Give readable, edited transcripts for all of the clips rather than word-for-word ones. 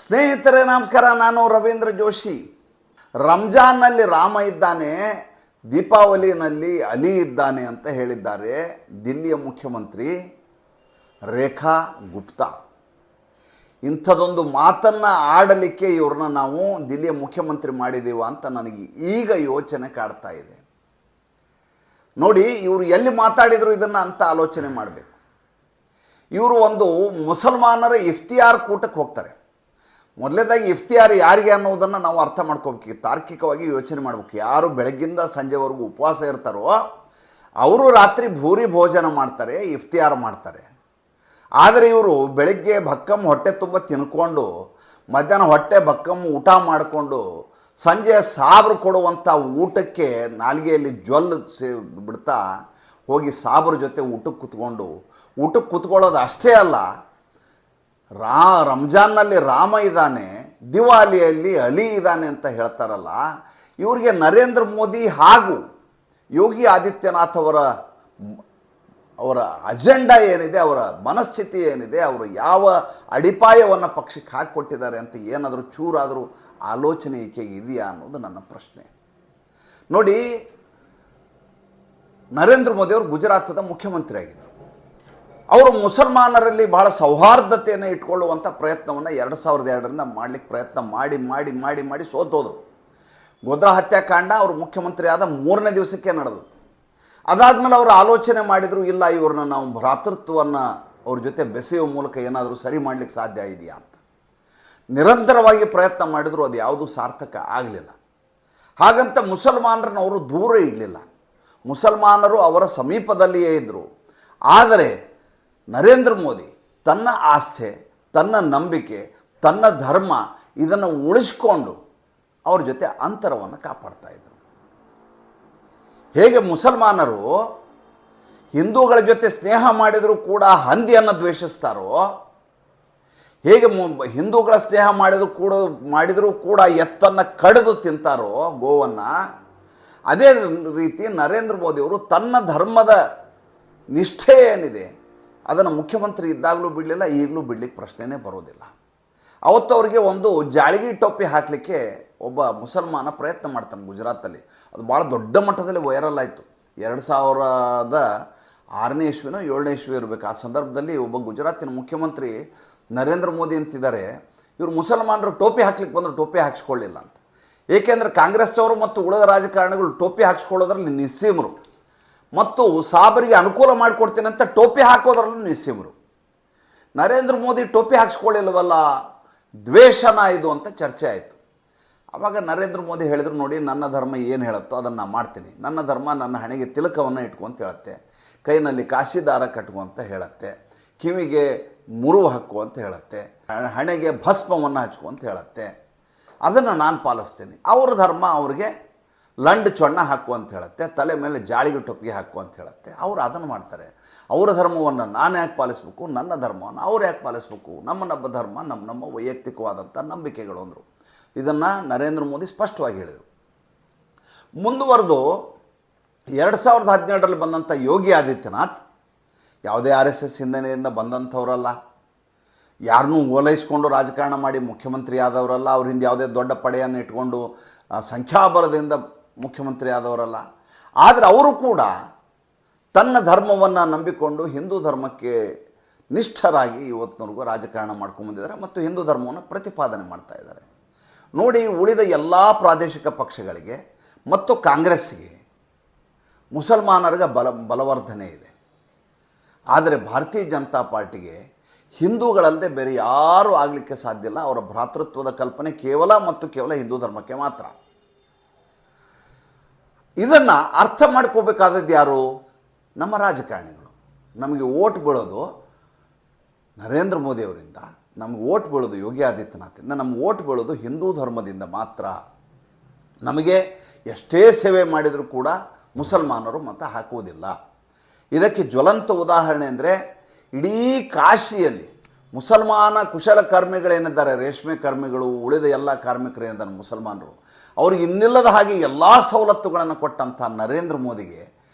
ಸ್ನೇಹಿತರೆ ನಮಸ್ಕಾರ, ನಾನು ರವೀಂದ್ರ ಜೋಶಿ. ರಂಜಾನ್ನಲ್ಲಿ ರಾಮ ಇದ್ದಾನೆ, ದೀಪಾವಳಿನಲ್ಲಿ ಅಲಿ ಇದ್ದಾನೆ ಅಂತ ಹೇಳಿದ್ದಾರೆ ದಿಲ್ಲಿಯ ಮುಖ್ಯಮಂತ್ರಿ ರೇಖಾ ಗುಪ್ತಾ. ಇಂಥದೊಂದು ಮಾತನ್ನು ಆಡಲಿಕ್ಕೆ ಇವ್ರನ್ನ ನಾವು ದಿಲ್ಲಿಯ ಮುಖ್ಯಮಂತ್ರಿ ಮಾಡಿದ್ದೀವ ಅಂತ ನನಗೆ ಈಗ ಯೋಚನೆ ಕಾಡ್ತಾ ಇದೆ. ನೋಡಿ, ಇವರು ಎಲ್ಲಿ ಮಾತಾಡಿದ್ರು ಇದನ್ನು ಅಂತ ಆಲೋಚನೆ ಮಾಡಬೇಕು. ಇವರು ಒಂದು ಮುಸಲ್ಮಾನರ ಇಫ್ತಿಯಾರ್ ಕೂಟಕ್ಕೆ ಹೋಗ್ತಾರೆ. ಮೊದಲೇದಾಗಿ ಇಫ್ತಿಯಾರ್ ಯಾರಿಗೆ ಅನ್ನೋದನ್ನು ನಾವು ಅರ್ಥ ಮಾಡ್ಕೋಬೇಕು, ತಾರ್ಕಿಕವಾಗಿ ಯೋಚನೆ ಮಾಡಬೇಕು. ಯಾರು ಬೆಳಗ್ಗಿಂದ ಸಂಜೆವರೆಗೂ ಉಪವಾಸ ಇರ್ತಾರೋ ಅವರು ರಾತ್ರಿ ಭೂರಿ ಭೋಜನ ಮಾಡ್ತಾರೆ, ಇಫ್ತಿಯಾರ್ ಮಾಡ್ತಾರೆ. ಆದರೆ ಇವರು ಬೆಳಗ್ಗೆ ಭಕ್ಕಂ ಹೊಟ್ಟೆ ತುಂಬ ತಿನ್ಕೊಂಡು, ಮಧ್ಯಾಹ್ನ ಹೊಟ್ಟೆ ಭಕ್ಕಂ ಊಟ ಮಾಡಿಕೊಂಡು, ಸಂಜೆ ಸಾಬ್ರು ಕೊಡುವಂಥ ಊಟಕ್ಕೆ ನಾಲಿಗೆಯಲ್ಲಿ ಬಿಡ್ತಾ ಹೋಗಿ ಸಾಬ್ರ ಜೊತೆ ಊಟಕ್ಕೆ ಕೂತ್ಕೊಳ್ಳೋದು ಅಷ್ಟೇ ಅಲ್ಲ, ರಂಜಾನ್ನಲ್ಲಿ ರಾಮ ಇದ್ದಾನೆ, ದಿವಾಲಿಯಲ್ಲಿ ಅಲಿ ಇದ್ದಾನೆ ಅಂತ ಹೇಳ್ತಾರಲ್ಲ. ಇವರಿಗೆ ನರೇಂದ್ರ ಮೋದಿ ಹಾಗೂ ಯೋಗಿ ಆದಿತ್ಯನಾಥ್ ಅವರ ಅಜೆಂಡಾ ಏನಿದೆ, ಅವರ ಮನಸ್ಥಿತಿ ಏನಿದೆ, ಅವರು ಯಾವ ಅಡಿಪಾಯವನ್ನು ಪಕ್ಷಕ್ಕೆ ಹಾಕಿಕೊಟ್ಟಿದ್ದಾರೆ ಅಂತ ಏನಾದರೂ ಚೂರಾದರೂ ಆಲೋಚನೆ ಈಕೆಗೆ ಇದೆಯಾ ಅನ್ನೋದು ನನ್ನ ಪ್ರಶ್ನೆ. ನೋಡಿ, ನರೇಂದ್ರ ಮೋದಿ ಅವರು ಗುಜರಾತದ ಮುಖ್ಯಮಂತ್ರಿ ಆಗಿದ್ದರು. ಅವರು ಮುಸಲ್ಮಾನರಲ್ಲಿ ಬಹಳ ಸೌಹಾರ್ದತೆಯನ್ನು ಇಟ್ಕೊಳ್ಳುವಂಥ ಪ್ರಯತ್ನವನ್ನು 2002ರಿಂದ ಮಾಡಲಿಕ್ಕೆ ಪ್ರಯತ್ನ ಮಾಡಿ ಸೋತೋದ್ರು. ಗೋಧ್ರಾ ಹತ್ಯಾಕಾಂಡ ಅವರು ಮುಖ್ಯಮಂತ್ರಿ ಆದ 3ನೇ ದಿವಸಕ್ಕೆ ನಡೆದು. ಅದಾದಮೇಲೆ ಅವರು ಆಲೋಚನೆ ಮಾಡಿದರು, ಇಲ್ಲ ಇವ್ರನ್ನ ನಾವು ಭ್ರಾತೃತ್ವವನ್ನು ಅವ್ರ ಜೊತೆ ಬೆಸೆಯುವ ಮೂಲಕ ಏನಾದರೂ ಸರಿ ಮಾಡಲಿಕ್ಕೆ ಸಾಧ್ಯ ಇದೆಯಾ ಅಂತ ನಿರಂತರವಾಗಿ ಪ್ರಯತ್ನ ಮಾಡಿದ್ರು. ಅದು ಯಾವುದೂ ಸಾರ್ಥಕ ಆಗಲಿಲ್ಲ. ಹಾಗಂತ ಮುಸಲ್ಮಾನರನ್ನ ಅವರು ದೂರ ಇಡಲಿಲ್ಲ. ಮುಸಲ್ಮಾನರು ಅವರ ಸಮೀಪದಲ್ಲಿಯೇ ಇದ್ದರು. ಆದರೆ ನರೇಂದ್ರ ಮೋದಿ ತನ್ನ ಆಸ್ಥೆ, ತನ್ನ ನಂಬಿಕೆ, ತನ್ನ ಧರ್ಮ ಇದನ್ನು ಉಳಿಸ್ಕೊಂಡು ಅವ್ರ ಜೊತೆ ಅಂತರವನ್ನು ಕಾಪಾಡ್ತಾ ಇದ್ದರು. ಹೇಗೆ ಮುಸಲ್ಮಾನರು ಹಿಂದೂಗಳ ಜೊತೆ ಸ್ನೇಹ ಮಾಡಿದರೂ ಕೂಡ ಹಂದಿಯನ್ನು ದ್ವೇಷಿಸ್ತಾರೋ, ಹೇಗೆ ಹಿಂದೂಗಳ ಸ್ನೇಹ ಮಾಡಿದರೂ ಕೂಡ ಎತ್ತನ್ನು ಕಡಿದು ತಿಂತಾರೋ, ಗೋವನ್ನು, ಅದೇ ರೀತಿ ನರೇಂದ್ರ ಮೋದಿಯವರು ತನ್ನ ಧರ್ಮದ ನಿಷ್ಠೆ ಏನಿದೆ ಅದನ್ನು ಮುಖ್ಯಮಂತ್ರಿ ಇದ್ದಾಗಲೂ ಬಿಡಲಿಲ್ಲ, ಈಗಲೂ ಬಿಡಲಿಕ್ಕೆ ಪ್ರಶ್ನೆನೇ ಬರೋದಿಲ್ಲ. ಅವತ್ತು ಅವರಿಗೆ ಒಂದು ಜಾಳಿಗೆ ಟೋಪಿ ಹಾಕಲಿಕ್ಕೆ ಒಬ್ಬ ಮುಸಲ್ಮಾನ ಪ್ರಯತ್ನ ಮಾಡ್ತಾನೆ ಗುಜರಾತಲ್ಲಿ. ಅದು ಭಾಳ ದೊಡ್ಡ ಮಟ್ಟದಲ್ಲಿ ವೈರಲ್ ಆಯಿತು. 2006ನೇ ಇಸ್ವಿನೋ 7ನೇ ಇಸ್ವಿ ಇರಬೇಕು. ಆ ಸಂದರ್ಭದಲ್ಲಿ ಒಬ್ಬ ಗುಜರಾತಿನ ಮುಖ್ಯಮಂತ್ರಿ ನರೇಂದ್ರ ಮೋದಿ ಅಂತಿದ್ದಾರೆ, ಇವರು ಮುಸಲ್ಮಾನರು ಟೋಪಿ ಹಾಕ್ಲಿಕ್ಕೆ ಬಂದರು, ಟೋಪಿ ಹಾಕ್ಸ್ಕೊಳ್ಳಿಲ್ಲ ಅಂತ. ಏಕೆಂದರೆ ಕಾಂಗ್ರೆಸ್ನವರು ಮತ್ತು ಉಳಿದ ರಾಜಕಾರಣಿಗಳು ಟೋಪಿ ಹಾಕ್ಸ್ಕೊಳ್ಳೋದ್ರಲ್ಲಿ ನಿಸ್ಸೀಮರು ಮತ್ತು ಸಾಬರಿಗೆ ಅನುಕೂಲ ಮಾಡಿಕೊಡ್ತೀನಿ ಅಂತ ಟೋಪಿ ಹಾಕೋದ್ರಲ್ಲೂ ನಿಸ್ಸೀಮರು. ನರೇಂದ್ರ ಮೋದಿ ಟೋಪಿ ಹಾಕ್ಸ್ಕೊಳ್ಳಿಲ್ವಲ್ಲ, ದ್ವೇಷನ ಇದು ಅಂತ ಚರ್ಚೆ ಆಯಿತು. ಆವಾಗ ನರೇಂದ್ರ ಮೋದಿ ಹೇಳಿದ್ರು, ನೋಡಿ ನನ್ನ ಧರ್ಮ ಏನು ಹೇಳುತ್ತೋ ಅದನ್ನು ನಾನು ಮಾಡ್ತೀನಿ. ನನ್ನ ಧರ್ಮ ನನ್ನ ಹಣೆಗೆ ತಿಲಕವನ್ನು ಇಟ್ಕೊಂತ ಹೇಳುತ್ತೆ, ಕೈನಲ್ಲಿ ಕಾಶಿದಾರ ಕಟ್ಟುವ ಅಂತ ಹೇಳುತ್ತೆ, ಕಿವಿಗೆ ಮುರುವು ಹಾಕು ಅಂತ ಹೇಳುತ್ತೆ, ಹಣೆಗೆ ಭಸ್ಮವನ್ನು ಹಚ್ಕೊ ಅಂತ ಹೇಳುತ್ತೆ. ಅದನ್ನು ನಾನು ಪಾಲಿಸ್ತೀನಿ. ಅವ್ರ ಧರ್ಮ ಅವ್ರಿಗೆ ಲಂಡ್ ಚೊಣ್ಣ ಹಾಕು ಅಂತ ಹೇಳುತ್ತೆ, ತಲೆ ಮೇಲೆ ಜಾಳಿಗೆ ಟೊಪ್ಪಿಗೆ ಹಾಕು ಅಂತ ಹೇಳುತ್ತೆ. ಅವರು ಅದನ್ನು ಮಾಡ್ತಾರೆ. ಅವರ ಧರ್ಮವನ್ನು ನಾನು ಯಾಕೆ ಪಾಲಿಸ್ಬೇಕು, ನನ್ನ ಧರ್ಮವನ್ನು ಅವ್ರು ಯಾಕೆ ಪಾಲಿಸ್ಬೇಕು? ನಮ್ಮ ಧರ್ಮ ನಮ್ಮ ವೈಯಕ್ತಿಕವಾದಂಥ ನಂಬಿಕೆಗಳು ಅಂದರು. ಇದನ್ನು ನರೇಂದ್ರ ಮೋದಿ ಸ್ಪಷ್ಟವಾಗಿ ಹೇಳಿದರು. ಮುಂದುವರೆದು 2017ರಲ್ಲಿ ಬಂದಂಥ ಯೋಗಿ ಆದಿತ್ಯನಾಥ್ ಯಾವುದೇ RSS ಹಿನ್ನೆಲೆಯಿಂದ ಬಂದಂಥವರಲ್ಲ, ಯಾರನ್ನೂ ಓಲೈಸ್ಕೊಂಡು ರಾಜಕಾರಣ ಮಾಡಿ ಮುಖ್ಯಮಂತ್ರಿ ಆದವರಲ್ಲ, ಅವ್ರ ಹಿಂದೆ ಯಾವುದೇ ದೊಡ್ಡ ಪಡೆಯನ್ನು ಇಟ್ಕೊಂಡು ಸಂಖ್ಯಾಬಲದಿಂದ ಮುಖ್ಯಮಂತ್ರಿ ಆದವರಲ್ಲ. ಆದರೆ ಅವರು ಕೂಡ ತನ್ನ ಧರ್ಮವನ್ನು ನಂಬಿಕೊಂಡು ಹಿಂದೂ ಧರ್ಮಕ್ಕೆ ನಿಷ್ಠರಾಗಿ ಇವತ್ತಿನವರೆಗೂ ರಾಜಕಾರಣ ಮಾಡ್ಕೊಂಡ್ಬಂದಿದ್ದಾರೆ ಮತ್ತು ಹಿಂದೂ ಧರ್ಮವನ್ನು ಪ್ರತಿಪಾದನೆ ಮಾಡ್ತಾ ಇದ್ದಾರೆ. ನೋಡಿ, ಉಳಿದ ಎಲ್ಲ ಪ್ರಾದೇಶಿಕ ಪಕ್ಷಗಳಿಗೆ ಮತ್ತು ಕಾಂಗ್ರೆಸ್ಸಿಗೆ ಮುಸಲ್ಮಾನರಿಗೆ ಬಲವರ್ಧನೆ ಇದೆ. ಆದರೆ ಭಾರತೀಯ ಜನತಾ ಪಾರ್ಟಿಗೆ ಹಿಂದೂಗಳಲ್ಲದೆ ಬೇರೆ ಯಾರೂ ಆಗಲಿಕ್ಕೆ ಸಾಧ್ಯ ಇಲ್ಲ. ಅವರ ಭ್ರಾತೃತ್ವದ ಕಲ್ಪನೆ ಕೇವಲ ಹಿಂದೂ ಧರ್ಮಕ್ಕೆ ಮಾತ್ರ. ಇದನ್ನು ಅರ್ಥ ಮಾಡ್ಕೋಬೇಕಾದದ್ದು ಯಾರು? ನಮ್ಮ ರಾಜಕಾರಣಿಗಳು. ನಮಗೆ ಓಟ್ ಬೀಳೋದು ನರೇಂದ್ರ ಮೋದಿ ಅವರಿಂದ, ನಮಗೆ ಓಟ್ ಬೀಳೋದು ಯೋಗಿ ಆದಿತ್ಯನಾಥಿಂದ, ನಮ್ಗೆ ಓಟ್ ಬೀಳೋದು ಹಿಂದೂ ಧರ್ಮದಿಂದ ಮಾತ್ರ. ನಮಗೆ ಎಷ್ಟೇ ಸೇವೆ ಮಾಡಿದರೂ ಕೂಡ ಮುಸಲ್ಮಾನರು ಮತ ಹಾಕುವುದಿಲ್ಲ. ಇದಕ್ಕೆ ಜ್ವಲಂತ ಉದಾಹರಣೆ ಅಂದರೆ, ಇಡೀ ಕಾಶಿಯಲ್ಲಿ ಮುಸಲ್ಮಾನ ಕುಶಲಕರ್ಮಿಗಳೇನಿದ್ದಾರೆ, ರೇಷ್ಮೆ ಕರ್ಮಿಗಳು, ಉಳಿದ ಎಲ್ಲ ಕಾರ್ಮಿಕರೇನಿದ್ದಾರೆ ಮುಸಲ್ಮಾನರು, ಅವ್ರಿಗೆ ಇನ್ನಿಲ್ಲದ ಹಾಗೆ ಎಲ್ಲ ಸವಲತ್ತುಗಳನ್ನು ಕೊಟ್ಟಂಥ ನರೇಂದ್ರ ಮೋದಿಗೆ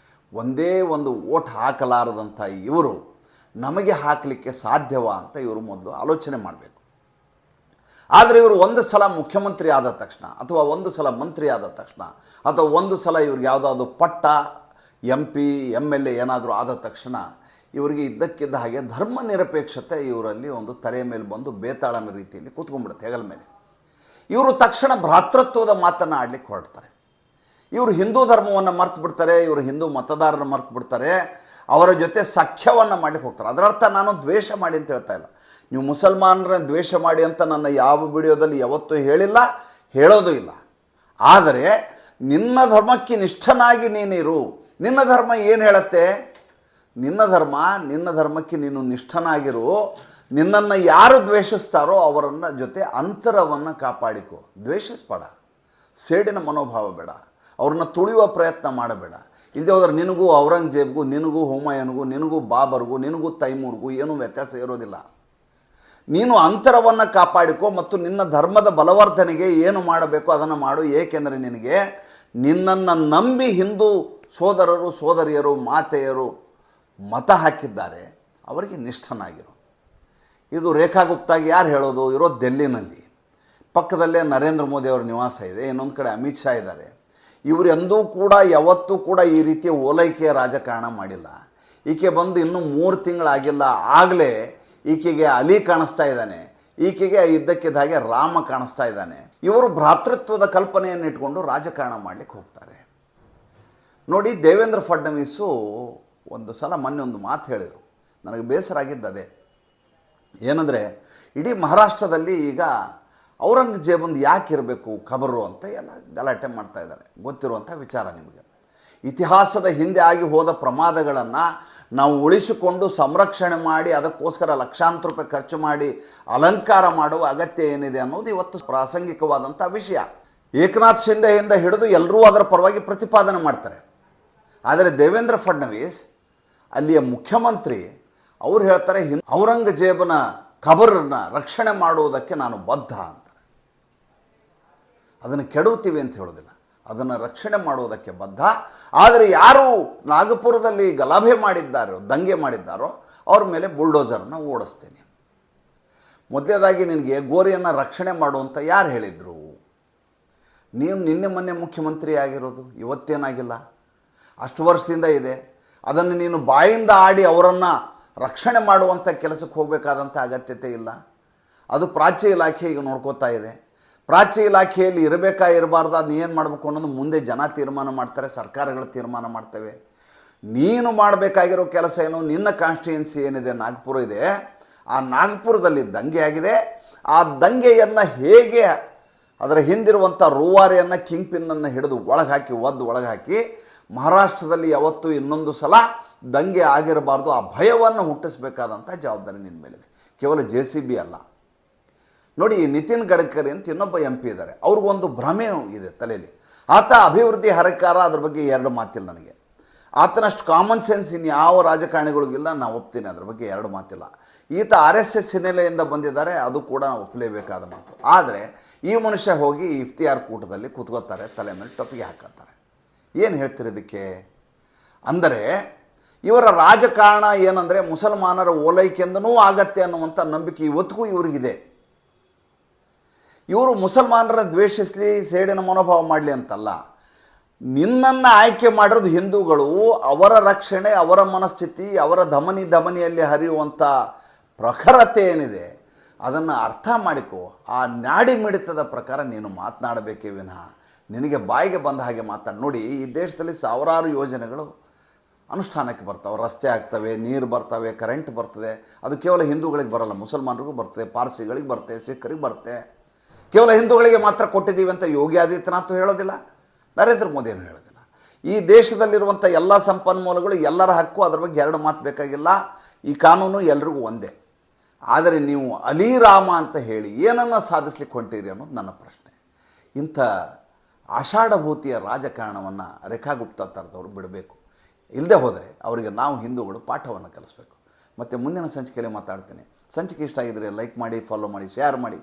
ಒಂದೇ ಒಂದು ಓಟ್ ಹಾಕಲಾರದಂಥ ಇವರು ನಮಗೆ ಹಾಕಲಿಕ್ಕೆ ಸಾಧ್ಯವಾ ಅಂತ ಇವರು ಮೊದಲು ಆಲೋಚನೆ ಮಾಡಬೇಕು. ಆದರೆ ಇವರು ಒಂದು ಸಲ ಮುಖ್ಯಮಂತ್ರಿ ಆದ ತಕ್ಷಣ ಅಥವಾ ಒಂದು ಸಲ ಮಂತ್ರಿ ಆದ ತಕ್ಷಣ ಅಥವಾ ಒಂದು ಸಲ ಇವ್ರಿಗೆ ಯಾವುದಾದ್ರು ಪಟ್ಟ MP MLA ಏನಾದರೂ ಆದ ತಕ್ಷಣ ಇವರಿಗೆ ಇದ್ದಕ್ಕಿದ್ದ ಹಾಗೆ ಧರ್ಮ ನಿರಪೇಕ್ಷತೆ ಇವರಲ್ಲಿ ಒಂದು ತಲೆಯ ಮೇಲೆ ಬಂದು ಬೇತಾಳನ ರೀತಿಯಲ್ಲಿ ಕೂತ್ಕೊಂಡ್ಬಿಡುತ್ತೆ ಹೆಗಲ ಮೇಲೆ. ಇವರು ತಕ್ಷಣ ಭ್ರಾತೃತ್ವದ ಮಾತನ್ನು ಆಡಲಿಕ್ಕೆ ಹೊರಡ್ತಾರೆ. ಇವರು ಹಿಂದೂ ಧರ್ಮವನ್ನು ಮರ್ತು ಬಿಡ್ತಾರೆ, ಇವರು ಹಿಂದೂ ಮತದಾರರನ್ನು ಮರ್ತು ಬಿಡ್ತಾರೆ, ಅವರ ಜೊತೆ ಸಖ್ಯವನ್ನು ಮಾಡಲಿಕ್ಕೆ ಹೋಗ್ತಾರೆ. ಅದರರ್ಥ ನಾನು ದ್ವೇಷ ಮಾಡಿ ಅಂತ ಹೇಳ್ತಾ ಇಲ್ಲ. ನೀವು ಮುಸಲ್ಮಾನರನ್ನ ದ್ವೇಷ ಮಾಡಿ ಅಂತ ನನ್ನ ಯಾವ ವಿಡಿಯೋದಲ್ಲಿ ಯಾವತ್ತೂ ಹೇಳಿಲ್ಲ, ಹೇಳೋದು ಇಲ್ಲ. ಆದರೆ ನಿನ್ನ ಧರ್ಮಕ್ಕೆ ನಿಷ್ಠನಾಗಿ ನೀನಿರು. ನಿನ್ನ ಧರ್ಮ ಏನು ಹೇಳುತ್ತೆ? ನಿನ್ನ ಧರ್ಮಕ್ಕೆ ನೀನು ನಿಷ್ಠನಾಗಿರು. ನಿನ್ನನ್ನು ಯಾರು ದ್ವೇಷಿಸ್ತಾರೋ ಅವರನ್ನ ಜೊತೆ ಅಂತರವನ್ನು ಕಾಪಾಡಿಕೊ. ದ್ವೇಷಿಸ್ಬೇಡ, ಸೇಡಿನ ಮನೋಭಾವ ಬೇಡ, ಅವ್ರನ್ನ ತುಳಿಯುವ ಪ್ರಯತ್ನ ಮಾಡಬೇಡ. ಇಲ್ಲದೆ ಹೋದ್ರೆ ನಿನಗೂ ಔರಂಗಜೇಬ್ಗೂ, ನಿನಗೂ ಹುಮಾಯೂನ್ಗೂ, ನಿನಗೂ ಬಾಬರ್ಗೂ, ನಿನಗೂ ತೈಮೂರ್ಗೂ ಏನೂ ವ್ಯತ್ಯಾಸ ಇರೋದಿಲ್ಲ. ನೀನು ಅಂತರವನ್ನು ಕಾಪಾಡಿಕೊ ಮತ್ತು ನಿನ್ನ ಧರ್ಮದ ಬಲವರ್ಧನೆಗೆ ಏನು ಮಾಡಬೇಕು ಅದನ್ನು ಮಾಡು. ಏಕೆಂದರೆ ನಿನ್ನನ್ನು ನಂಬಿ ಹಿಂದೂ ಸೋದರರು ಸೋದರಿಯರು ಮಾತೆಯರು ಮತ ಹಾಕಿದ್ದಾರೆ, ಅವರಿಗೆ ನಿಷ್ಠನಾಗಿರು. ಇದು ರೇಖಾ ಗುಪ್ತಾಗಿ ಯಾರು ಹೇಳೋದು? ಇರೋದು ಡೆಲ್ಲಿನಲ್ಲಿ, ಪಕ್ಕದಲ್ಲೇ ನರೇಂದ್ರ ಮೋದಿ ಅವರ ನಿವಾಸ ಇದೆ, ಇನ್ನೊಂದು ಕಡೆ ಅಮಿತ್ ಶಾ ಇದ್ದಾರೆ. ಇವರು ಎಂದೂ ಕೂಡ ಯಾವತ್ತೂ ಕೂಡ ಈ ರೀತಿಯ ಓಲೈಕೆಯ ರಾಜಕಾರಣ ಮಾಡಿಲ್ಲ. ಈಕೆ ಬಂದು ಇನ್ನೂ 3 ತಿಂಗಳಾಗಿಲ್ಲ, ಆಗಲೇ ಈಕೆಗೆ ಅಲಿ ಕಾಣಿಸ್ತಾ ಇದ್ದಾನೆ, ಈಕೆಗೆ ಇದ್ದಕ್ಕಿದ್ದ ಹಾಗೆ ರಾಮ ಕಾಣಿಸ್ತಾ ಇದ್ದಾನೆ. ಇವರು ಭ್ರಾತೃತ್ವದ ಕಲ್ಪನೆಯನ್ನು ಇಟ್ಕೊಂಡು ರಾಜಕಾರಣ ಮಾಡಲಿಕ್ಕೆ ಹೋಗ್ತಾರೆ. ನೋಡಿ, ದೇವೇಂದ್ರ ಫಡ್ನವೀಸು ಒಂದು ಸಲ ಮೊನ್ನೆ ಒಂದು ಮಾತು ಹೇಳಿದರು, ನನಗೆ ಬೇಸರ ಆಗಿದ್ದದೆ. ಏನಂದರೆ, ಇಡೀ ಮಹಾರಾಷ್ಟ್ರದಲ್ಲಿ ಈಗ ಔರಂಗಜೇಬಂದು ಯಾಕೆ ಇರಬೇಕು ಖಬರು ಅಂತ ಎಲ್ಲ ಗಲಾಟೆ ಮಾಡ್ತಾ ಇದ್ದಾರೆ. ಗೊತ್ತಿರುವಂಥ ವಿಚಾರ ನಿಮಗೆ. ಇತಿಹಾಸದ ಹಿಂದೆ ಆಗಿ ಹೋದ ಪ್ರಮಾದಗಳನ್ನು ನಾವು ಉಳಿಸಿಕೊಂಡು ಸಂರಕ್ಷಣೆ ಮಾಡಿ ಅದಕ್ಕೋಸ್ಕರ ಲಕ್ಷಾಂತರ ರೂಪಾಯಿ ಖರ್ಚು ಮಾಡಿ ಅಲಂಕಾರ ಮಾಡುವ ಅಗತ್ಯ ಏನಿದೆ ಅನ್ನೋದು ಇವತ್ತು ಪ್ರಾಸಂಗಿಕವಾದಂಥ ವಿಷಯ. ಏಕನಾಥ್ ಶಿಂದೆಯಿಂದ ಹಿಡಿದು ಎಲ್ಲರೂ ಅದರ ಪರವಾಗಿ ಪ್ರತಿಪಾದನೆ ಮಾಡ್ತಾರೆ. ಆದರೆ ದೇವೇಂದ್ರ ಫಡ್ನವೀಸ್ ಅಲ್ಲಿಯ ಮುಖ್ಯಮಂತ್ರಿ ಅವರು ಹೇಳ್ತಾರೆ, ಔರಂಗಜೇಬನ ಖಬರನ್ನು ರಕ್ಷಣೆ ಮಾಡುವುದಕ್ಕೆ ನಾನು ಬದ್ಧ ಅಂತಾರೆ. ಅದನ್ನು ಕೆಡುತ್ತೀವಿ ಅಂತ ಹೇಳೋದಿಲ್ಲ, ಅದನ್ನು ರಕ್ಷಣೆ ಮಾಡುವುದಕ್ಕೆ ಬದ್ಧ. ಆದರೆ ಯಾರು ನಾಗಪುರದಲ್ಲಿ ಗಲಭೆ ಮಾಡಿದ್ದಾರೋ, ದಂಗೆ ಮಾಡಿದ್ದಾರೋ ಅವ್ರ ಮೇಲೆ ಬುಲ್ಡೋಸರ್ನ ಓಡಿಸ್ತೇನೆ. ಮೊದಲೇದಾಗಿ ನಿನಗೆ ಗೋರಿಯನ್ನು ರಕ್ಷಣೆ ಮಾಡುವಂತ ಯಾರು ಹೇಳಿದರು? ನೀವು ನಿನ್ನೆ ಮೊನ್ನೆ ಮುಖ್ಯಮಂತ್ರಿ ಆಗಿರೋದು, ಇವತ್ತೇನಾಗಿಲ್ಲ, ಅಷ್ಟು ವರ್ಷದಿಂದ ಇದೆ. ಅದನ್ನು ನೀನು ಬಾಯಿಂದ ಆಡಿ ಅವರನ್ನು ರಕ್ಷಣೆ ಮಾಡುವಂಥ ಕೆಲಸಕ್ಕೆ ಹೋಗಬೇಕಾದಂಥ ಅಗತ್ಯತೆ ಇಲ್ಲ. ಅದು ಪ್ರಾಚ್ಯ ಇಲಾಖೆ ಈಗ ನೋಡ್ಕೋತಾ ಇದೆ. ಪ್ರಾಚ್ಯ ಇಲಾಖೆಯಲ್ಲಿ ಇರಬೇಕಾ ಇರಬಾರ್ದು, ಅದನ್ನ ಏನು ಮಾಡಬೇಕು ಅನ್ನೋದು ಮುಂದೆ ಜನ ತೀರ್ಮಾನ ಮಾಡ್ತಾರೆ, ಸರ್ಕಾರಗಳು ತೀರ್ಮಾನ ಮಾಡ್ತವೆ. ನೀನು ಮಾಡಬೇಕಾಗಿರೋ ಕೆಲಸ ಏನು? ನಿನ್ನ ಕಾನ್ಸ್ಟಿಟ್ಯೂನ್ಸಿ ಏನಿದೆ, ನಾಗ್ಪುರ ಇದೆ, ಆ ನಾಗ್ಪುರದಲ್ಲಿ ದಂಗೆ ಆಗಿದೆ. ಆ ದಂಗೆಯನ್ನು ಹೇಗೆ ಅದರ ಹಿಂದಿರುವಂಥ ರೂವಾರಿಯನ್ನು, ಕಿಂಗ್ ಪಿನ್ನನ್ನು ಹಿಡಿದು ಒಳಗೆ ಹಾಕಿ ಮಹಾರಾಷ್ಟ್ರದಲ್ಲಿ ಯಾವತ್ತೂ ಇನ್ನೊಂದು ಸಲ ದಂಗೆ ಆಗಿರಬಾರ್ದು, ಆ ಭಯವನ್ನು ಹುಟ್ಟಿಸಬೇಕಾದಂಥ ಜವಾಬ್ದಾರಿ ನಿನ್ನ ಮೇಲಿದೆ. ಕೇವಲ JCB ಅಲ್ಲ. ನೋಡಿ, ನಿತಿನ್ ಗಡ್ಕರಿ ಅಂತ ಇನ್ನೊಬ್ಬ MP ಇದ್ದಾರೆ, ಅವ್ರಿಗೊಂದು ಭ್ರಮೆ ಇದೆ ತಲೆಯಲ್ಲಿ. ಆತ ಅಭಿವೃದ್ಧಿ ಹರಕಾರ, ಅದ್ರ ಬಗ್ಗೆ 2 ಮಾತಿಲ್ಲ ನನಗೆ. ಆತನಷ್ಟು ಕಾಮನ್ ಸೆನ್ಸ್ ಇನ್ಯಾವ ರಾಜಕಾರಣಿಗಳಿಗಿಲ್ಲ, ನಾನು ಒಪ್ತೀನಿ, ಅದ್ರ ಬಗ್ಗೆ 2 ಮಾತಿಲ್ಲ. ಈತ RSS ಹಿನ್ನೆಲೆಯಿಂದ ಬಂದಿದ್ದಾರೆ, ಅದು ಕೂಡ ಒಪ್ಪಲೇಬೇಕಾದ ಮಾತು. ಆದರೆ ಈ ಮನುಷ್ಯ ಹೋಗಿ ಇಫ್ತಿಯಾರ್ ಕೂಟದಲ್ಲಿ ಕೂತ್ಕೋತಾರೆ, ತಲೆ ಮೇಲೆ ಟೊಪ್ಪಿಗೆ ಹಾಕತ್ತಾರೆ. ಏನು ಹೇಳ್ತೀರಿ ಇದಕ್ಕೆ? ಅಂದರೆ ಇವರ ರಾಜಕಾರಣ ಏನಂದರೆ ಮುಸಲ್ಮಾನರ ಓಲೈಕೆಯಿಂದನೂ ಆಗತ್ತೆ ಅನ್ನುವಂಥ ನಂಬಿಕೆ ಇವತ್ತಿಗೂ ಇವರಿಗಿದೆ. ಇವರು ಮುಸಲ್ಮಾನರ ದ್ವೇಷಿಸಲಿ, ಸೇಡಿನ ಮನೋಭಾವ ಮಾಡಲಿ ಅಂತಲ್ಲ. ನಿನ್ನನ್ನು ಆಯ್ಕೆ ಮಾಡಿರೋದು ಹಿಂದೂಗಳು, ಅವರ ರಕ್ಷಣೆ, ಅವರ ಮನಸ್ಥಿತಿ, ಅವರ ಧಮನಿಯಲ್ಲಿ ಹರಿಯುವಂಥ ಪ್ರಖರತೆ ಏನಿದೆ ಅದನ್ನು ಅರ್ಥ ಮಾಡಿಕೊ. ಆ ನಾಡಿ ಮಿಡಿತದ ಪ್ರಕಾರ ನೀನು ಮಾತನಾಡಬೇಕೇ ವಿನಃ ನಿನಗೆ ಬಾಯಿಗೆ ಬಂದ ಹಾಗೆ ಮಾತಾಡಿ. ನೋಡಿ, ಈ ದೇಶದಲ್ಲಿ ಸಾವಿರಾರು ಯೋಜನೆಗಳು ಅನುಷ್ಠಾನಕ್ಕೆ ಬರ್ತಾವೆ, ರಸ್ತೆ ಆಗ್ತವೆ, ನೀರು ಬರ್ತವೆ, ಕರೆಂಟ್ ಬರ್ತದೆ. ಅದು ಕೇವಲ ಹಿಂದೂಗಳಿಗೆ ಬರಲ್ಲ, ಮುಸಲ್ಮಾನರಿಗೂ ಬರ್ತದೆ, ಪಾರ್ಸಿಗಳಿಗೆ ಬರ್ತದೆ, ಸಿಖ್ಖರಿಗೆ ಬರ್ತದೆ. ಕೇವಲ ಹಿಂದೂಗಳಿಗೆ ಮಾತ್ರ ಕೊಟ್ಟಿದ್ದೀವಿ ಅಂತ ಯೋಗಿ ಆದಿತ್ಯನಾಥ್ ಹೇಳೋದಿಲ್ಲ, ನರೇಂದ್ರ ಮೋದಿಯನ್ನು ಹೇಳೋದಿಲ್ಲ. ಈ ದೇಶದಲ್ಲಿರುವಂಥ ಎಲ್ಲ ಸಂಪನ್ಮೂಲಗಳು ಎಲ್ಲರ ಹಕ್ಕು, ಅದ್ರ ಬಗ್ಗೆ 2 ಮಾತು ಬೇಕಾಗಿಲ್ಲ. ಈ ಕಾನೂನು ಎಲ್ರಿಗೂ ಒಂದೇ. ಆದರೆ ನೀವು ಅಲಿ ರಾಮ ಅಂತ ಹೇಳಿ ಏನನ್ನು ಸಾಧಿಸ್ಲಿಕ್ಕೆ ಹೊಂಟಿರಿ ಅನ್ನೋದು ನನ್ನ ಪ್ರಶ್ನೆ. ಇಂಥ ಆಷಾಢಭೂತಿಯ ರಾಜಕಾರಣವನ್ನು ರೇಖಾ ಗುಪ್ತಾ ಥರದವರು ಬಿಡಬೇಕು. ಇಲ್ಲದೆ ಹೋದರೆ ಅವರಿಗೆ ನಾವು ಹಿಂದೂಗಳು ಪಾಠವನ್ನು ಕಲಿಸ್ಬೇಕು. ಮತ್ತು ಮುಂದಿನ ಸಂಚಿಕೆಯಲ್ಲಿ ಮಾತಾಡ್ತೇನೆ. ಸಂಚಿಕೆ ಇಷ್ಟ ಆಗಿದ್ದರೆ ಲೈಕ್ ಮಾಡಿ, ಫಾಲೋ ಮಾಡಿ, ಶೇರ್ ಮಾಡಿ.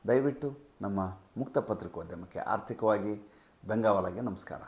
ದಯವಿಟ್ಟು ನಮ್ಮ ಮುಕ್ತ ಪತ್ರಿಕೋದ್ಯಮಕ್ಕೆ ಆರ್ಥಿಕವಾಗಿ ಬೆಂಗಾವಲಾಗಿ ನಮಸ್ಕಾರ.